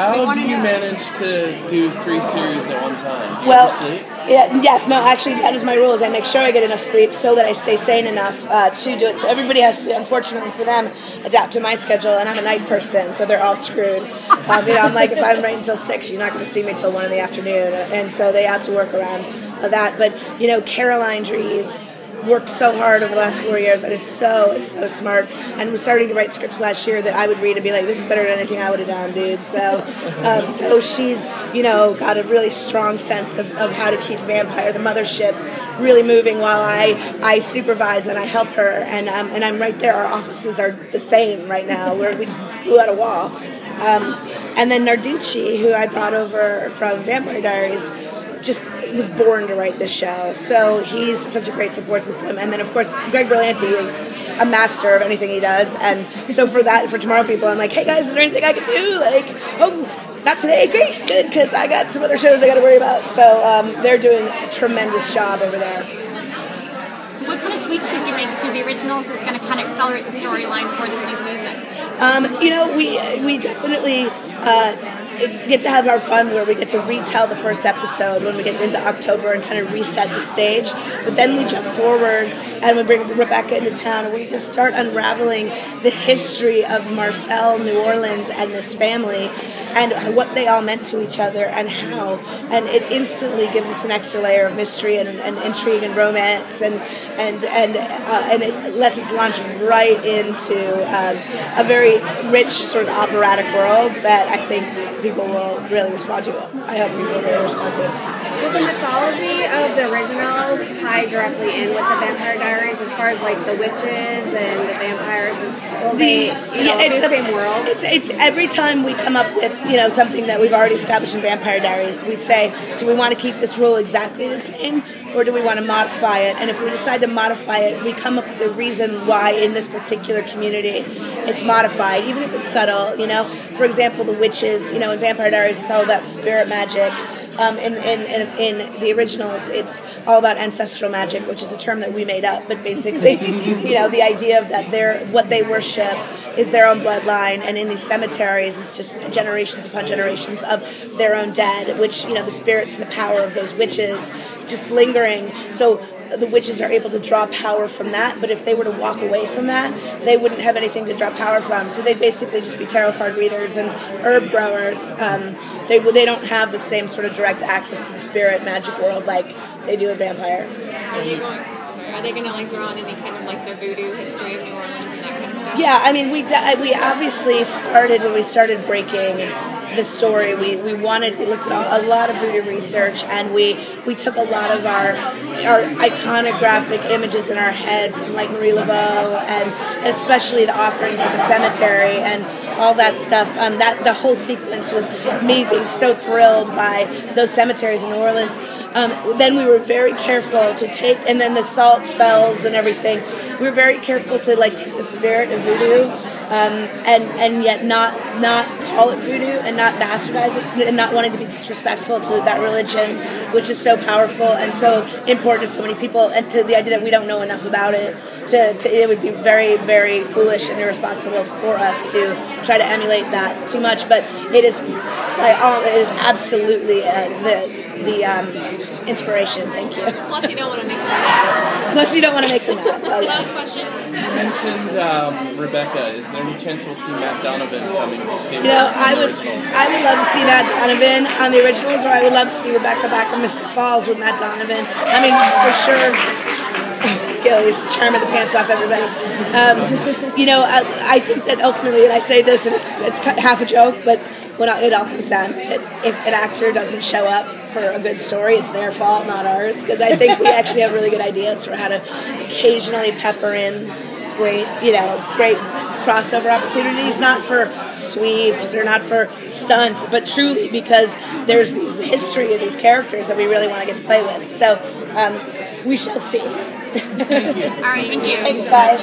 How do you manage to do 3 series at one time? Well, yes, no, actually, that is my rule, is I make sure I get enough sleep so that I stay sane enough to do it. So everybody has to, unfortunately for them, adapt to my schedule, and I'm a night person, so they're all screwed. I'm like, if I'm writing until 6, you're not going to see me till 1 in the afternoon, and so they have to work around that. But, Caroline Dries worked so hard over the last 4 years and is so smart, and was starting to write scripts last year that I would read and be like, this is better than anything I would have done, dude. So she's got a really strong sense of how to keep Vampire, the mothership, really moving while I supervise and I help her, and I'm right there. Our offices are the same right now, where we just blew out a wall. And then Narducci, who I brought over from Vampire Diaries, just was born to write this show. So he's such a great support system. And then, of course, Greg Berlanti is a master of anything he does. And so for Tomorrow People, I'm like, hey, guys, is there anything I can do? Like, oh, not today? Great, good, because I got some other shows I got to worry about. So they're doing a tremendous job over there. So what kind of tweaks did you make to the originals that's going to kind of accelerate the storyline for this new season? We definitely get to have our fun where we get to retell the first episode when we get into October and kind of reset the stage. But then we jump forward and we bring Rebecca into town, and we just start unraveling the history of Marcel, New Orleans, and this family, and what they all meant to each other and how. And it instantly gives us an extra layer of mystery and intrigue and romance, and it lets us launch right into a very rich sort of operatic world that I think people will really respond to. I hope people will really respond to. Will the mythology of the originals tie directly in with the Vampire Diaries, as far as like the witches and the vampires, and it's the same world? It's every time we come up with something that we've already established in Vampire Diaries, we'd say, do we want to keep this rule exactly the same, or do we want to modify it? And if we decide to modify it, we come up with a reason why in this particular community it's modified, even if it's subtle. For example, the witches. In Vampire Diaries, it's all about spirit magic. In the originals, it's all about ancestral magic, which is a term that we made up. But basically, the idea of that what they worship is their own bloodline, and in these cemeteries, it's just generations upon generations of their own dead, which the spirits and the power of those witches just lingering. So the witches are able to draw power from that, but if they were to walk away from that, they wouldn't have anything to draw power from. So they'd basically just be tarot card readers and herb growers. They don't have the same sort of direct access to the spirit magic world like they do in Vampire. Are they going to draw on any kind of the voodoo history of New Orleans and that kind of stuff? Yeah, I mean, we obviously started when we started breaking the story. We looked at a lot of voodoo research, and we took a lot of our iconographic images in our head from Marie Laveau, and especially the offering to the cemetery and all that stuff. That the whole sequence was me being so thrilled by those cemeteries in New Orleans. Then we were very careful to take, and then the salt spells and everything. We were very careful to take the spirit of voodoo, and yet not call it voodoo, and not bastardize it, and not wanting to be disrespectful to that religion, which is so powerful and so important to so many people, and to the idea that we don't know enough about it. It would be very, very foolish and irresponsible for us to try to emulate that too much. But it is absolutely the inspiration. Thank you. Plus, you don't want to make them mad. Oh, Last question. You mentioned Rebecca. Is there any chance we'll see Matt Donovan coming to see I would love to see Matt Donovan on the originals, or I would love to see Rebecca back on Mystic Falls with Matt Donovan. I mean, for sure. He's charming the pants off everybody. I think that ultimately, and I say this, and it's half a joke, but when it all comes down to it, if an actor doesn't show up for a good story, it's their fault, not ours. Because I think we actually have really good ideas for how to occasionally pepper in great crossover opportunities, not for sweeps or not for stunts, but truly because there's this history of these characters that we really want to get to play with. So we shall see. All right, thank you. Thanks, guys.